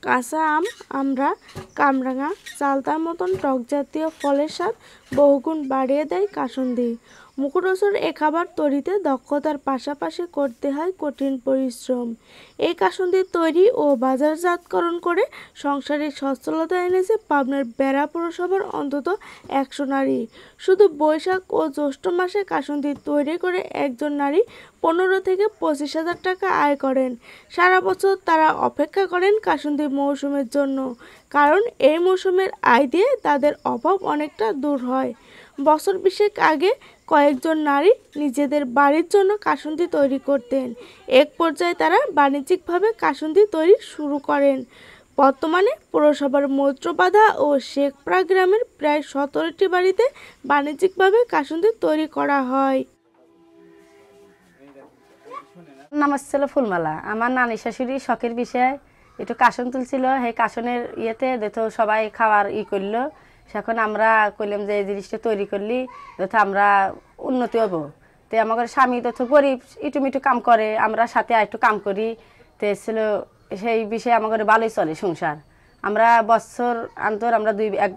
কাঁচা আম, আমড়া, কামরাঙা, চালতার মতন টক জাতীয় ফলের স্বাদ বহুগুণ বাড়িয়ে দেয় কাসুন্দি। মুখরোচক এ খাবার তৈরিতে দক্ষতার পাশাপাশি করতে হয় কঠিন পরিশ্রম। এই কাসুন্দি তৈরি ও বাজারজাতকরণ করে সংসারের সচ্ছলতা এনেছে পাবনার বেড়া পৌরসভার অন্তত 100 নারী। শুধু বৈশাখ ও জ্যৈষ্ঠ মাসে কাসুন্দি তৈরি করে একজন নারী 15 থেকে 25,000 টাকা আয় করেন। সারা বছর তারা অপেক্ষা করেন কাসুন্দি মৌসুমের জন্য, কারণ এই মৌসুমের আয় দিয়ে তাদের অভাব অনেকটা দূর হয়। বছর বিশেক আগে কয়েকজন নারী নিজেদের বাড়ির জন্য কাসুন্দি তৈরি করতেন। এক পর্যায়ে তারা বাণিজ্যিকভাবে কাসুন্দি তৈরি শুরু করেন। বর্তমানে পৌরসভার মৈত্রবাধা ও শেখপাড়া গ্রামের প্রায় 17টি বাড়িতে বাণিজ্যিকভাবে কাসুন্দি তৈরি করা হয়। নাম ছিল ফুলমালা। আমার নানি শাশুড়ি শখের বিষয় একটু কাসন তুলছিল, সেই কাসনের ইয়েতে দেখো সবাই খাওয়ার করলো। এখন আমরা কইলাম যে এই জিনিসটা তৈরি করলি দেখো আমরা উন্নতি হবো। তো আমার স্বামী দেখো গরিব, ইটুমিটু কাম করে, আমরা সাথে একটু কাম করি। তো ছিল সেই বিষয়ে আমার ভালোই চলে সংসার। আমরা বছর অন্তর আমরা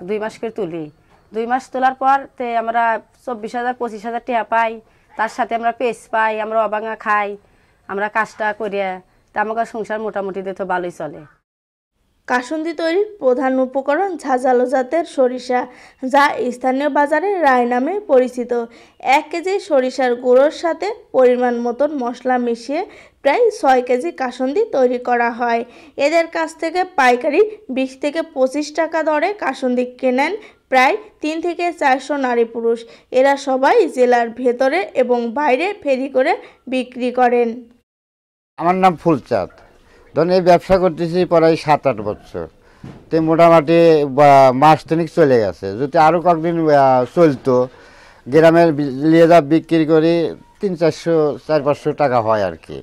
2 মাস করে তুলি। 2 মাস তোলার পর তে আমরা 24,000 25,000 টাকা পাই। তার সাথে আমরা পেস পাই, আমরা অবাঙা খাই, আমরা কাজটা করিয়া। তা আমার সংসার মোটামুটি দেখো ভালোই চলে। কাসুন্দি তৈরির প্রধান উপকরণ ঝাঁঝালো জাতের সরিষা, যা স্থানীয় বাজারে রায় নামে পরিচিত। 1 কেজি সরিষার গুঁড়োর সাথে পরিমাণ মতন মশলা মিশিয়ে প্রায় 6 কেজি কাসুন্দি তৈরি করা হয়। এদের কাছ থেকে পাইকারি 20 থেকে 25 টাকা দরে কাসুন্দি কেনেন প্রায় 3 থেকে 400 নারী পুরুষ। এরা সবাই জেলার ভেতরে এবং বাইরে ফেরি করে বিক্রি করেন। আমার নাম ফুলচাঁদ। ধরুন এই ব্যবসা করতেছি প্রায় 7-8 বছর। তো মোটামুটি মাস তিনেক চলে গেছে। যদি আরও কয়েকদিন চলতো, গ্রামের নিয়ে যা বিক্রি করি 300-400-500 টাকা হয় আর কি।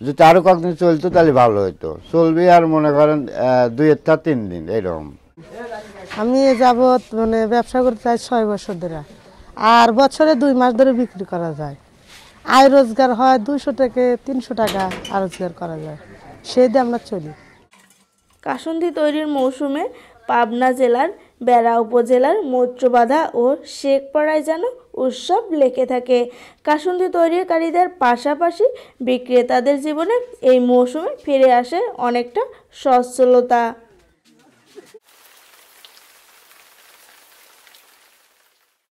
যদি আরও কয়েকদিন চলতো তাহলে ভালো হতো। চলবে আর মনে করেন 2-3 দিন এরকম। আমি যাবৎ ব্যবসা করতে চাই 6 বছর ধরে, আর বছরে 2 মাস ধরে বিক্রি করা যায়। আয় রোজগার হয় 200 থেকে 300 টাকা আয় রোজগার করা যায়, সেই দিয়ে আমরা চলি। কাসুন্দি তৈরির মৌসুমে পাবনা জেলার বেড়া উপজেলার মৈত্রবাধা ও শেখপাড়ায় যেন উৎসব লেগে থাকে। কাসুন্দি তৈরিকারীদের পাশাপাশি বিক্রেতাদের জীবনে এই মৌসুমে ফিরে আসে অনেকটা সচ্ছলতা।